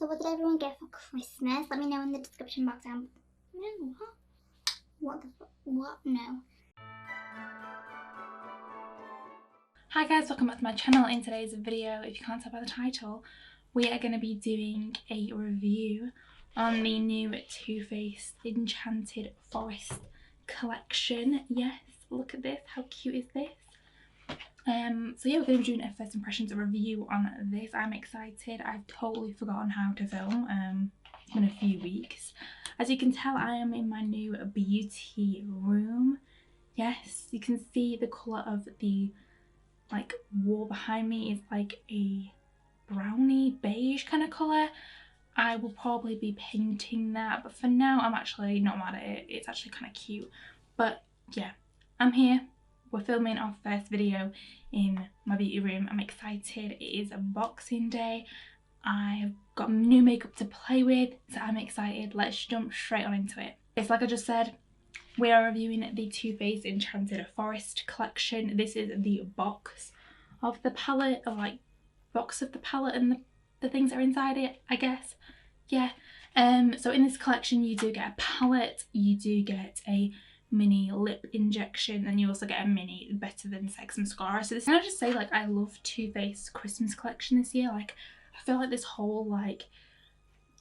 So what did everyone get for Christmas? Let me know in the description box down. No, what the fuck? What? No. Hi guys, welcome back to my channel. In today's video, if you can't tell by the title, we are going to be doing a review on the new Too Faced Enchanted Forest collection. Yes, look at this, how cute is this? So yeah, we're going to be doing a first impressions review on this. I'm excited. I've totally forgotten how to film. It's been a few weeks. As you can tell, I am in my new beauty room. Yes, you can see the colour of the wall behind me is like a brownie beige kind of colour. I will probably be painting that, but for now I'm actually not mad at it. It's actually kind of cute. But yeah, I'm here. We're filming our first video in my beauty room. I'm excited. It is a Boxing Day. I've got new makeup to play with, so I'm excited. Let's jump straight on into it. It's like I just said, we are reviewing the Too Faced Enchanted Forest collection. This is the box of the palette, or box of the palette and the things that are inside it, I guess. Yeah. So in this collection you do get a palette, you do get a mini lip injection, and you also get a mini Better Than Sex mascara. So this, can I just say, I love Too Faced Christmas collection this year. I feel like this whole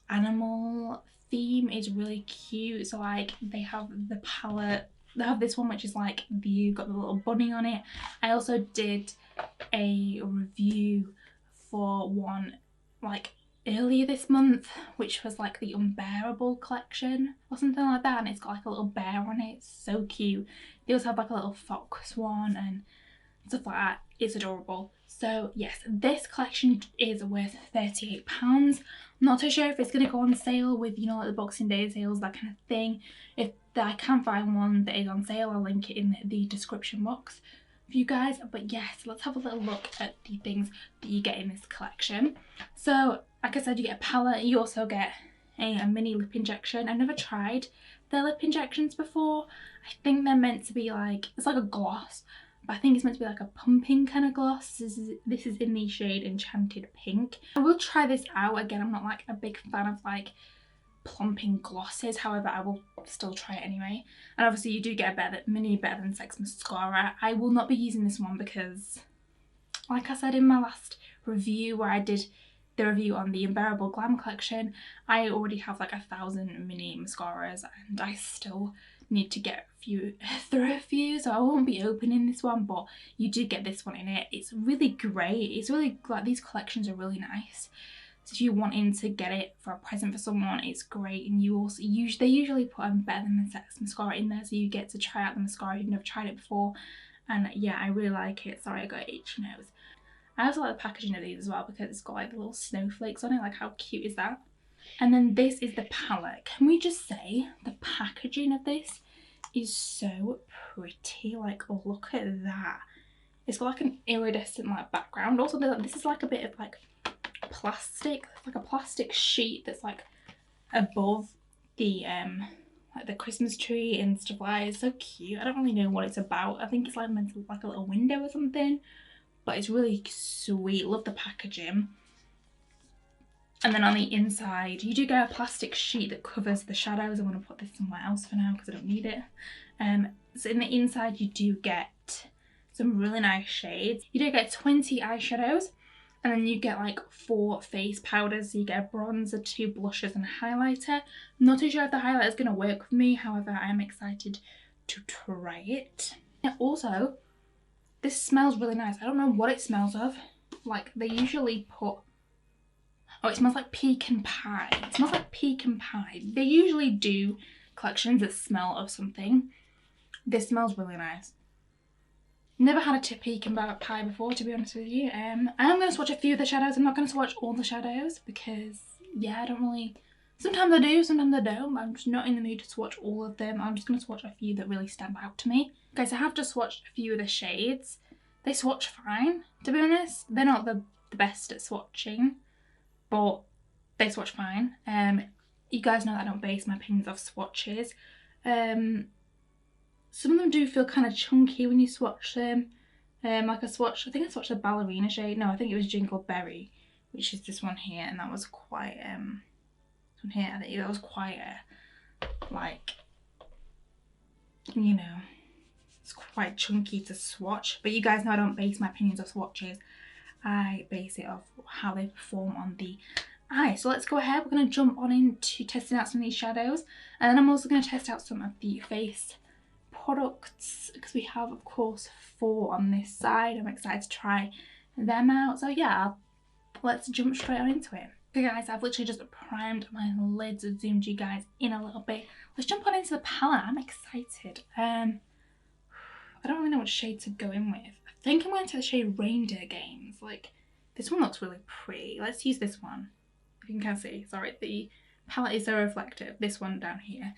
animal theme is really cute. So they have the palette, they have this one which is you've got the little bunny on it. I also did a review for one earlier this month, which was the Unbearably collection or something like that, and it's got a little bear on it. It's so cute. They also have a little fox one and stuff like that. It's adorable. So yes, this collection is worth £38. I'm not too sure if it's going to go on sale with, the Boxing Day sales, that kind of thing. If I can find one that is on sale, I'll link it in the description box for you guys. But yes, let's have a little look at the things that you get in this collection. So like I said, you get a palette. You also get a mini lip injection. I've never tried their lip injections before. I think they're meant to be it's like a gloss, but I think it's meant to be a pumping kind of gloss. This is in the shade Enchanted Pink. I will try this out. Again, I'm not a big fan of plumping glosses, however I will still try it anyway. And obviously you do get a mini Better Than Sex mascara. I will not be using this one because, like I said in my last review where I did the review on the Unbearably Glam collection, I already have 1,000 mini mascaras and I still need to get through a few, so I won't be opening this one, but you do get this one in it. It's really great. It's really these collections are really nice. So if you're wanting to get it for a present for someone, it's great. And you also they usually put a Better Than Sex mascara in there, so you get to try out the mascara if you've never tried it before. And yeah, I really like it. Sorry, I got an itchy nose. I also like the packaging of these as well because it's got the little snowflakes on it. How cute is that? And then this is the palette. Can we just say the packaging of this is so pretty. Look at that. It's got an iridescent background. Also this is a bit of plastic, a plastic sheet that's above the the Christmas tree and stuff like that. It's so cute. I don't really know what it's about. I think it's meant to look a little window or something, but it's really sweet. Love the packaging. And then on the inside you do get a plastic sheet that covers the shadows. I'm going to put this somewhere else for now because I don't need it. So in the inside you do get some really nice shades. You do get 20 eyeshadows, and then you get 4 face powders. So you get a bronzer, 2 blushes and a highlighter. I'm not too sure if the highlighter is going to work for me, however I am excited to try it. And also, this smells really nice. I don't know what it smells of. They usually put, oh, it smells like pecan pie. It smells like pecan pie. They usually do collections that smell of something. This smells really nice. Never had a pecan pie before, to be honest with you. I am going to swatch a few of the shadows. I'm not going to swatch all the shadows because, yeah, I don't really... Sometimes I do, sometimes I don't. I'm just not in the mood to swatch all of them. I'm just going to swatch a few that really stand out to me. Guys, I have just swatched a few of the shades. They swatch fine, to be honest. They're not the best at swatching, but they swatch fine. You guys know that I don't base my opinions off swatches. Some of them do feel kind of chunky when you swatch them. I think I swatched the ballerina shade. No, I think it was Jingle Berry, which is this one here, and that was quite this one here, I think that was quite like, you know, it's quite chunky to swatch. But you guys know I don't base my opinions off swatches, I base it off how they perform on the eye. So let's go ahead, we're going to jump on into testing out some of these shadows, and then I'm also going to test out some of the face products, because we have of course 4 on this side. I'm excited to try them out. So yeah, let's jump straight on into it. Okay guys, I've literally just primed my lids, zoomed you guys in a little bit. Let's jump on into the palette. I'm excited. I don't really know what shade to go in with. I think I'm going to the shade Reindeer Games. Like, this one looks really pretty. Let's use this one. You can see, sorry, the palette is so reflective. This one down here,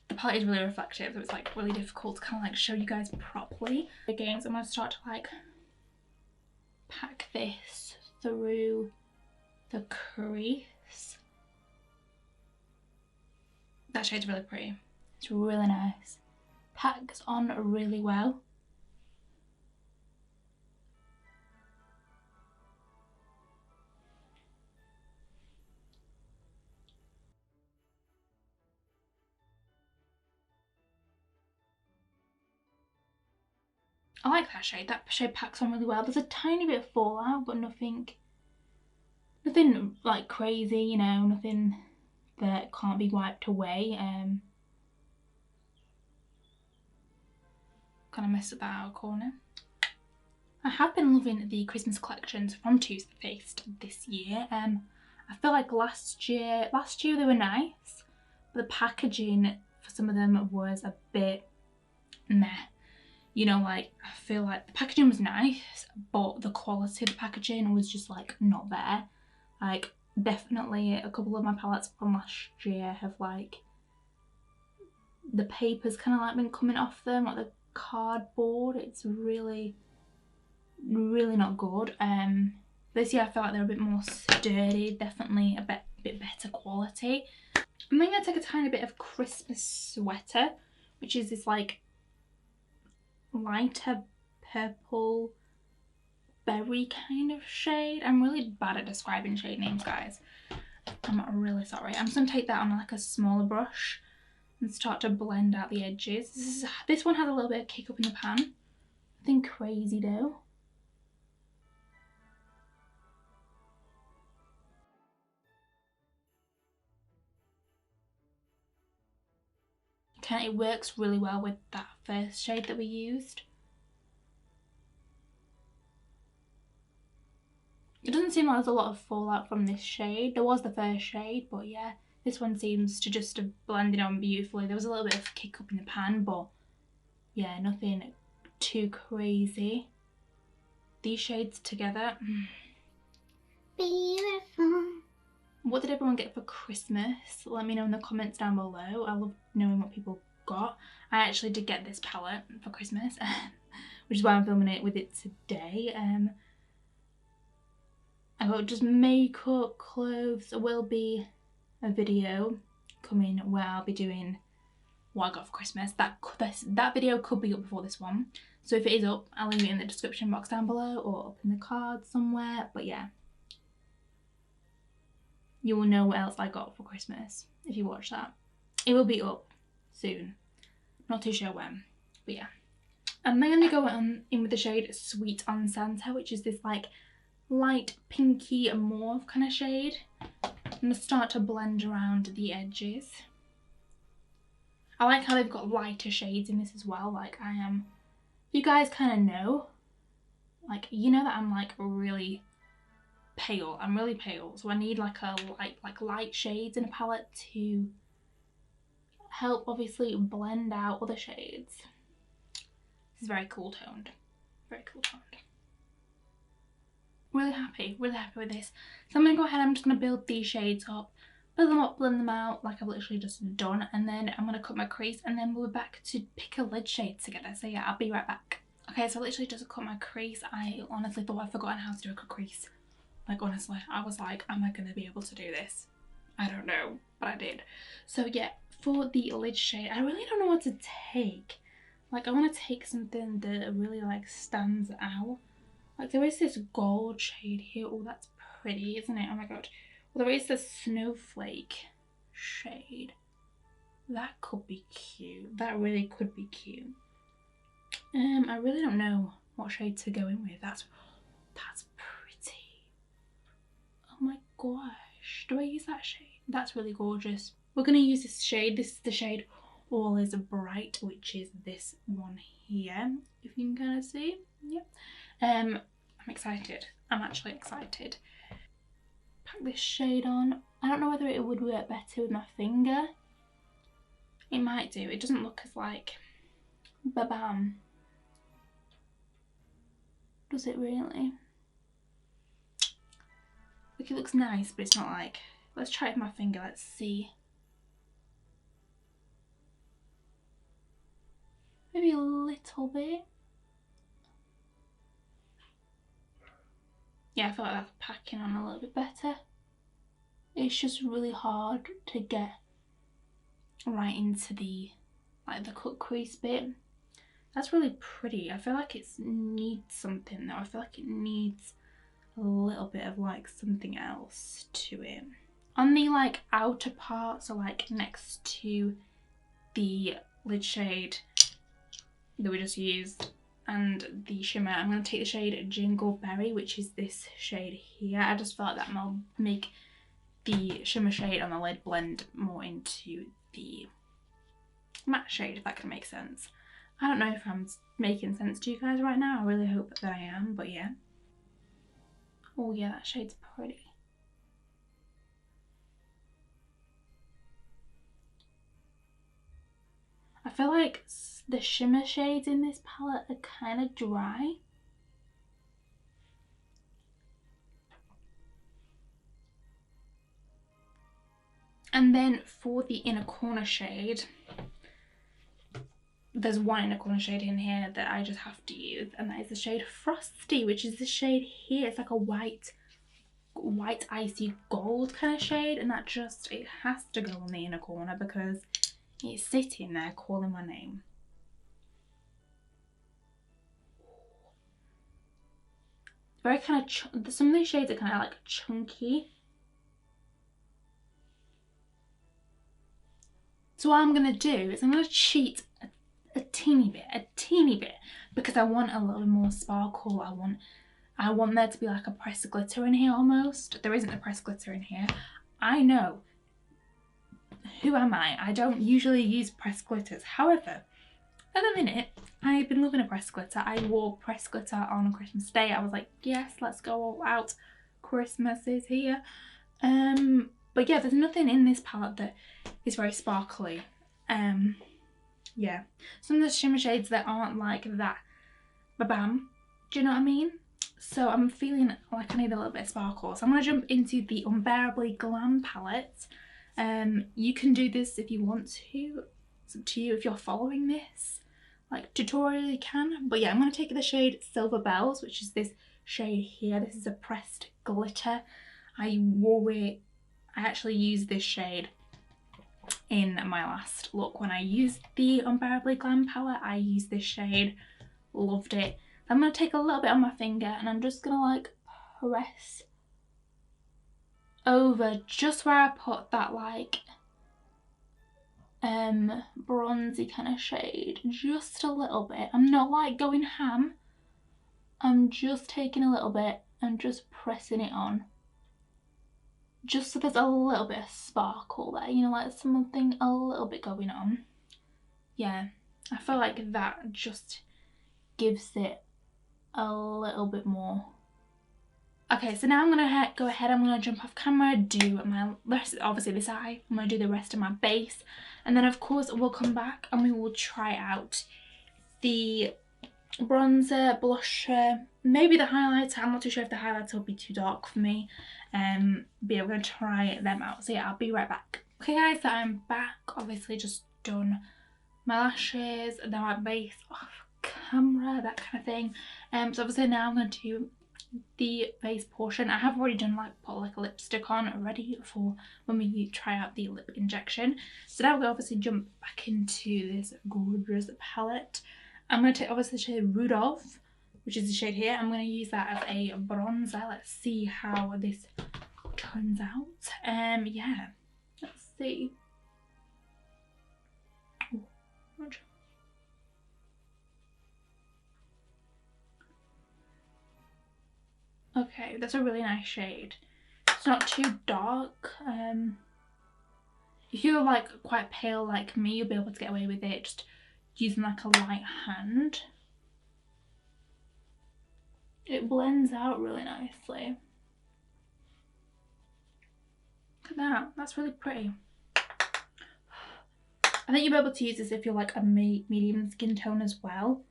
the palette is really reflective, so it's like really difficult to kind of like show you guys properly. Again, so I'm going to start to like pack this through the crease. That shade's really pretty. It's really nice. Packs on really well. I like that shade. That shade packs on really well. There's a tiny bit of fallout, but nothing like crazy, you know, nothing that can't be wiped away. Kind of messed up that outer corner. I have been loving the Christmas collections from Too Faced this year. I feel like last year they were nice, but the packaging for some of them was a bit meh. You know, like, I feel like the packaging was nice, but the quality of the packaging was just like not there. Like, definitely a couple of my palettes from last year have like, the paper's kind of like been coming off them, like the cardboard. It's really not good. This year I felt like they're a bit more sturdy, definitely a bit better quality. I'm then going to take a tiny bit of Christmas Sweater, which is this like lighter purple berry kind of shade. I'm really bad at describing shade names, guys. I'm really sorry. I'm just going to take that on like a smaller brush and start to blend out the edges. This one has a little bit of kick up in the pan. Nothing crazy though. It works really well with that first shade that we used. It doesn't seem like there's a lot of fallout from this shade. There was the first shade, but yeah, this one seems to just have blended on beautifully. There was a little bit of kick up in the pan, but yeah, nothing too crazy. These shades together. Beautiful. What did everyone get for Christmas? Let me know in the comments down below. I love knowing what people got. I actually did get this palette for Christmas, which is why I'm filming it with it today. I got just makeup, clothes. There will be a video coming where I'll be doing what I got for Christmas. That video could be up before this one. So if it is up, I'll leave it in the description box down below or up in the cards somewhere. But yeah, you will know what else I got for Christmas if you watch that. It will be up soon. Not too sure when, but yeah. I'm then going to go in with the shade Sweet on Santa, which is this like light pinky mauve kind of shade. I'm going to start to blend around the edges. I like how they've got lighter shades in this as well. Like I am, you guys kind of know, like you know that I'm like really pale. I'm really pale, so I need like a light shades in a palette to help obviously blend out other shades. This is very cool toned. Very cool toned. Really happy with this. So I'm going to go ahead, I'm just going to build these shades up, build them up, blend them out like I've literally just done, and then I'm going to cut my crease and then we'll be back to pick a lid shade together. So yeah, I'll be right back. Okay, so I literally just cut my crease. I honestly thought I'd forgotten how to do a cut crease. Like honestly, I was like, am I going to be able to do this? I don't know, but I did. So yeah, for the lid shade, I really don't know what to take. Like I want to take something that really like stands out. Like there is this gold shade here. Oh, that's pretty, isn't it? Oh my god. Well, there is the Snowflake shade. That could be cute. That really could be cute. I really don't know what shade to go in with. That's pretty. Oh my gosh. Do I use that shade? That's really gorgeous. We're going to use this shade. This is the shade All Is Bright, which is this one here, if you can kind of see. Yep. I'm excited. I'm actually excited. Pack this shade on. I don't know whether it would work better with my finger. It might do. It doesn't look as like ba-bam. Does it really? Like, it looks nice, but it's not like... Let's try it with my finger. Let's see. Maybe a little bit. Yeah, I feel like that's packing on a little bit better. It's just really hard to get right into the, like, the cut crease bit. That's really pretty. I feel like it needs something though. I feel like it needs a little bit of like something else to it. On the like outer part, so like next to the lid shade that we just used and the shimmer, I'm going to take the shade Jingle Berry, which is this shade here. I just felt like that will make the shimmer shade on the lid blend more into the matte shade, if that can make sense. I don't know if I'm making sense to you guys right now. I really hope that I am, but yeah. Oh yeah, that shade's pretty. I feel like the shimmer shades in this palette are kind of dry. And then for the inner corner shade, there's one inner corner shade in here that I just have to use, and that is the shade Frosty, which is the shade here. It's like a white icy gold kind of shade, and that just, it has to go on the inner corner because it's sitting there calling my name. Very kind of, some of these shades are kind of like chunky. So what I'm going to do is I'm going to cheat a teeny bit, because I want a little bit more sparkle. I want there to be like a pressed glitter in here almost. There isn't a pressed glitter in here. I know. Who am I? I don't usually use pressed glitters. However, at the minute, I've been loving a pressed glitter. I wore pressed glitter on Christmas Day. I was like, yes, let's go all out. Christmas is here. But yeah, there's nothing in this palette that is very sparkly. Yeah, some of the shimmer shades that aren't like that ba-bam, do you know what I mean? So I'm feeling like I need a little bit of sparkle. So I'm going to jump into the Unbearably Glam palette. You can do this if you want to. It's up to you. If you're following this like tutorial, you can. But yeah, I'm going to take the shade Silver Bells, which is this shade here. This is a pressed glitter. I actually used this shade in my last look. When I used the Unbearably Glam palette, I used this shade, loved it. I'm going to take a little bit on my finger and I'm just going to like press over just where I put that like bronzy kind of shade, just a little bit. I'm not like going ham, I'm just taking a little bit and just pressing it on. Just so there's a little bit of sparkle there, you know, like something a little bit going on. Yeah, I feel like that just gives it a little bit more. Okay, so now I'm going to go ahead, I'm going to jump off camera, do my rest, obviously this eye, I'm going to do the rest of my base, and then of course we'll come back and we will try out the bronzer, blusher, maybe the highlighter. I'm not too sure if the highlighter will be too dark for me. But yeah, we're going to try them out. So yeah, I'll be right back. Okay guys, so I'm back. Obviously just done my lashes, then my base off camera, that kind of thing. So obviously now I'm going to do the base portion. I have already done like put like a lipstick on ready for when we try out the lip injection. So now we'll obviously jump back into this gorgeous palette. I'm going to take obviously the shade Rudolf, which is the shade here. I'm going to use that as a bronzer. Let's see how this turns out. Yeah, let's see. Ooh, much. Okay, that's a really nice shade. It's not too dark. If you're like quite pale like me, you'll be able to get away with it just using like a light hand. It blends out really nicely. Look at that, that's really pretty. I think you'll be able to use this if you're like a medium skin tone as well.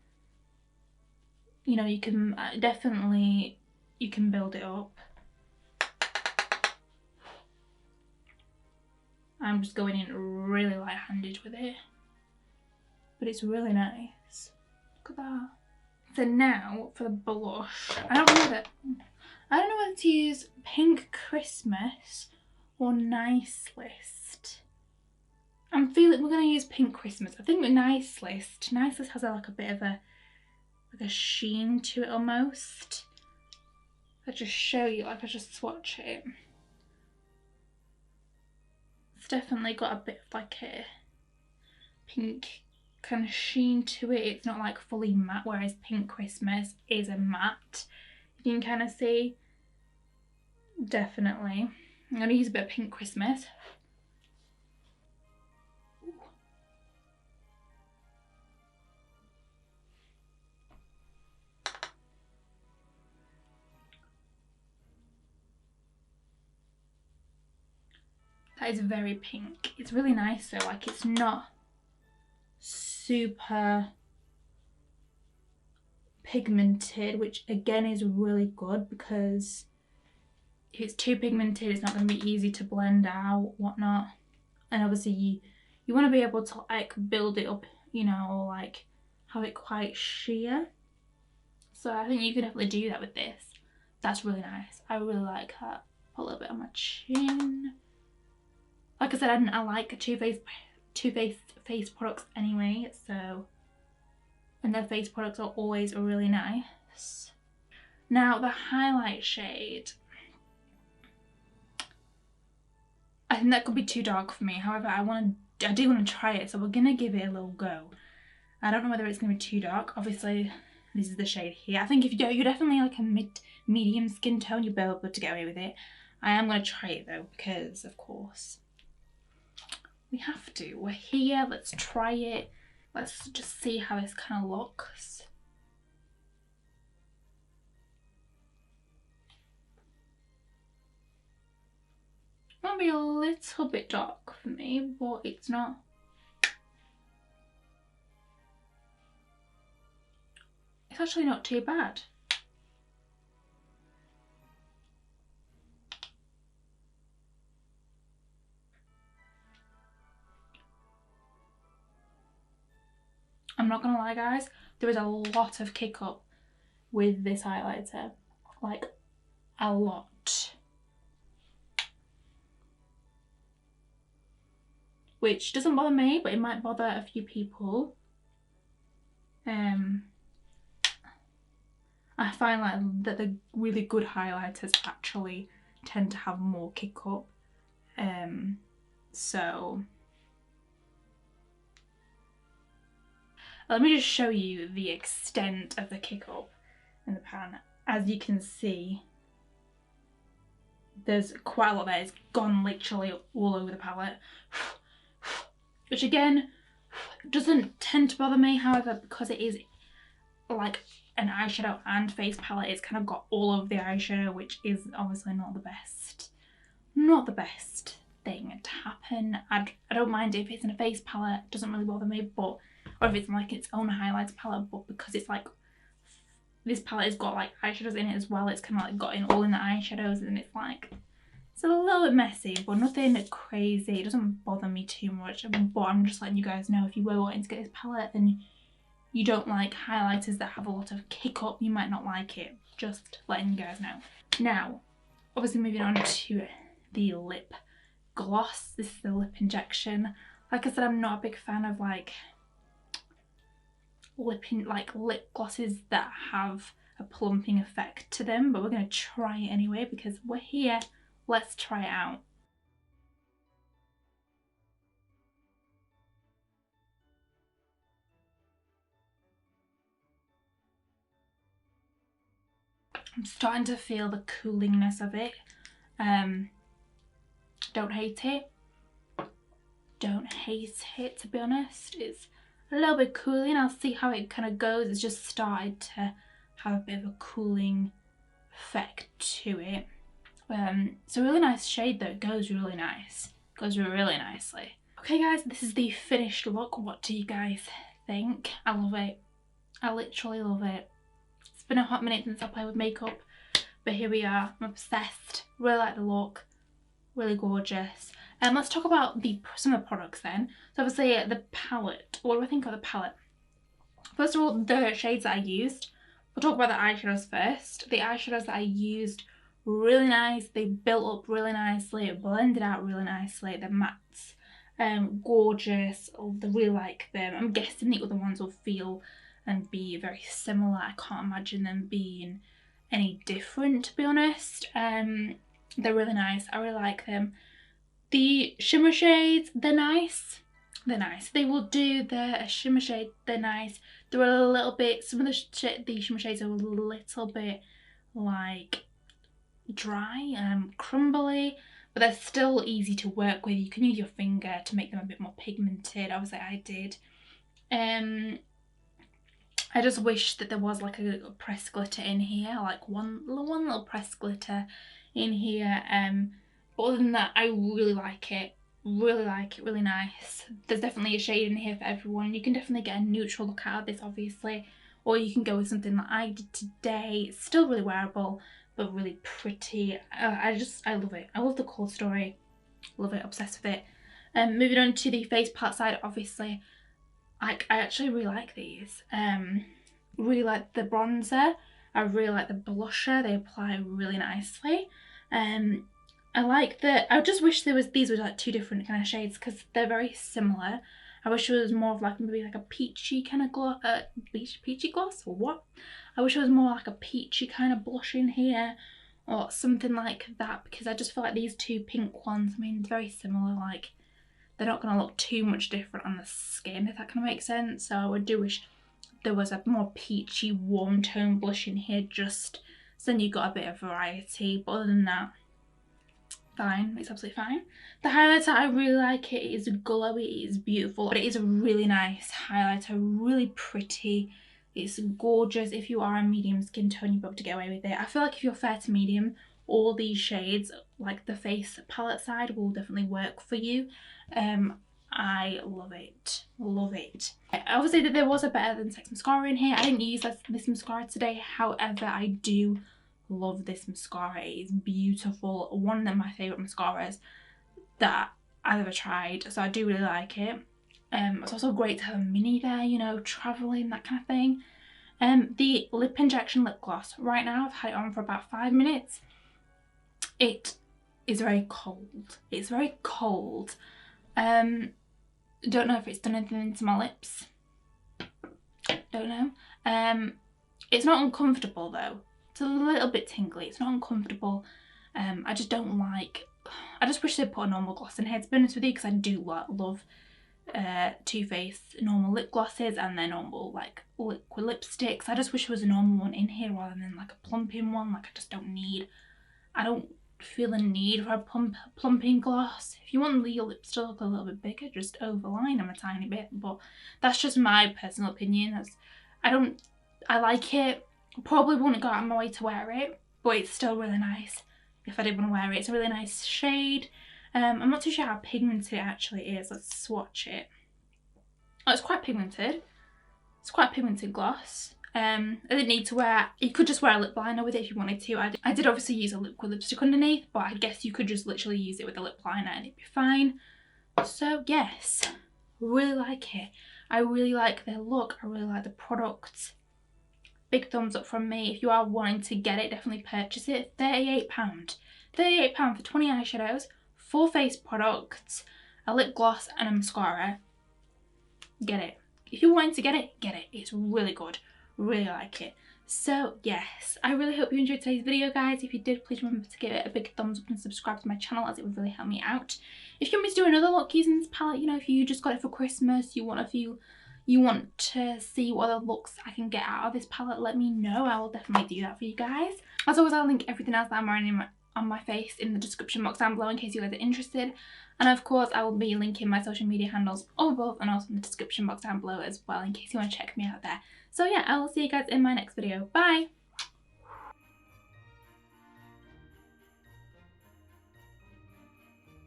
You know, you can definitely, you can build it up. I'm just going in really light-handed with it, but it's really nice. Look at that. So now for the blush, I don't know whether to use Pink Christmas or Nice List. I'm feeling we're gonna use Pink Christmas. I think with Nice List has like a bit of a sheen to it almost. I'll just show you, like I just swatch it. It's definitely got a bit of like a pink kind of sheen to it. It's not like fully matte, whereas Pink Christmas is a matte. You can kind of see, definitely. I'm going to use a bit of Pink Christmas. That is very pink. It's really nice though, like it's not super pigmented, which again is really good because if it's too pigmented it's not going to be easy to blend out, whatnot. And obviously you want to be able to like build it up, you know, or like have it quite sheer. So I think you can definitely do that with this. That's really nice. I really like that. Put a little bit on my chin. Like I said, I like Too Faced face products anyway, so, and their face products are always really nice. Now the highlight shade, I think that could be too dark for me. However, I do want to try it, so we're gonna give it a little go. I don't know whether it's gonna be too dark. Obviously, this is the shade here. I think if you're definitely like a medium skin tone, you'll be able to get away with it. I am gonna try it though, because of course we have to. We're here, let's try it. Let's just see how this kind of looks. Might be a little bit dark for me, but it's not. It's actually not too bad. I'm not gonna lie guys, there is a lot of kick up with this highlighter, like a lot. Which doesn't bother me, but it might bother a few people. I find like that the really good highlighters actually tend to have more kick up. So let me just show you the extent of the kick up in the pan. As you can see, there's quite a lot there. It's gone literally all over the palette. Which again, doesn't tend to bother me. However, because it is like an eyeshadow and face palette, it's kind of got all of the eyeshadow, which is obviously not the best. Not the best thing to happen. I don't mind if it's in a face palette, it doesn't really bother me, but, or if it's in like its own highlights palette, but because it's like, this palette has got like eyeshadows in it as well, it's kind of like got in all in the eyeshadows, and it's like, it's a little bit messy, but nothing crazy. It doesn't bother me too much, but I'm just letting you guys know, if you were wanting to get this palette and you don't like highlighters that have a lot of kick up, you might not like it. Just letting you guys know. Now, obviously moving on to the lip gloss. This is the lip injection. Like I said, I'm not a big fan of like lip glosses that have a plumping effect to them, but we're going to try it anyway because we're here. Let's try it out. I'm starting to feel the coolingness of it. Don't hate it. Don't hate it, to be honest. It's a little bit cooling. I'll see how it kind of goes. It's just started to have a bit of a cooling effect to it. It's a really nice shade though. It goes really nice. It goes really nicely. Okay guys, this is the finished look. What do you guys think? I love it. I literally love it. It's been a hot minute since I played with makeup, but here we are. I'm obsessed. Really like the look. Really gorgeous. Let's talk about some of the products then. So obviously the palette. What do I think of the palette? First of all, the shades that I used. We'll talk about the eyeshadows first. The eyeshadows that I used, really nice. They built up really nicely. It blended out really nicely. The mattes, gorgeous. I really like them. I'm guessing the other ones will feel and be very similar. I can't imagine them being any different, to be honest. They're really nice. I really like them. The shimmer shades, they're nice. They're nice. They will do the shimmer shade. They're nice. They're a little bit, some of the shimmer shades are a little bit like dry and crumbly, but they're still easy to work with. You can use your finger to make them a bit more pigmented. Obviously I did. I just wish that there was like a pressed glitter in here, like one little pressed glitter in here. But other than that, I really like it. Really like it, really nice. There's definitely a shade in here for everyone. You can definitely get a neutral look out of this, obviously, or you can go with something that I did today. It's still really wearable, but really pretty. I love it. I love the Kohl story. Love it, obsessed with it. Moving on to the face part side, obviously, I actually really like these. Really like the bronzer. I really like the blusher. They apply really nicely. I like that. I just wish these were like two different kind of shades because they're very similar. I wish it was more of like maybe like a peachy kind of gloss, peachy gloss or what? I wish it was more like a peachy kind of blush in here or something like that, because I just feel like these two pink ones, I mean, very similar. Like they're not going to look too much different on the skin, if that kind of makes sense. So I do wish there was a more peachy warm tone blush in here, just so then you got a bit of variety. But other than that, fine. It's absolutely fine. The highlighter, I really like it. It is glowy, it is beautiful, but it is a really nice highlighter, really pretty. It's gorgeous. If you are a medium skin tone, you'll be able to get away with it. I feel like if you're fair to medium, all these shades, like the face palette side, will definitely work for you. I love it. Love it. Obviously, there was a Better Than Sex mascara in here. I didn't use this mascara today. However, I do love this mascara. It is beautiful. One of my favourite mascaras that I've ever tried. So I do really like it. It's also great to have a mini there, you know, travelling, that kind of thing. The lip injection lip gloss. Right now, I've had it on for about 5 minutes. It is very cold. It's very cold. Don't know if it's done anything to my lips. Don't know. It's not uncomfortable though. It's a little bit tingly. It's not uncomfortable. I just don't like... I just wish they'd put a normal gloss in here, to be honest with you, because I do love Too Faced normal lip glosses and their normal like liquid lipsticks. I just wish there was a normal one in here rather than like a plumping one. Like I don't feel the need for a plumping gloss. If you want your lips to look a little bit bigger, just overline them a tiny bit. But that's just my personal opinion. I like it. Probably wouldn't go out of my way to wear it, but it's still really nice if I did want to wear it. It's a really nice shade. I'm not too sure how pigmented it actually is. Let's swatch it. Oh, it's quite pigmented. It's quite a pigmented gloss. I didn't need to wear... You could just wear a lip liner with it if you wanted to. I did obviously use a liquid lipstick underneath, but I guess you could just literally use it with a lip liner and it'd be fine. So yes, really like it. I really like their look. I really like the product. Big thumbs up from me. If you are wanting to get it, definitely purchase it. £38. £38 for 20 eyeshadows, 4 face products, a lip gloss and a mascara. Get it. if you're wanting to get it, get it. It's really good. Really like it. So yes, I really hope you enjoyed today's video, guys. If you did, please remember to give it a big thumbs up and subscribe to my channel, as it would really help me out. If you want me to do another look using this palette, you know, if you just got it for Christmas, you want to see what other looks I can get out of this palette, let me know. I will definitely do that for you guys. As always, I'll link everything else that I'm wearing on my face in the description box down below in case you guys are interested. And of course, I will be linking my social media handles all above and also in the description box down below as well in case you want to check me out there. So yeah, I will see you guys in my next video. Bye!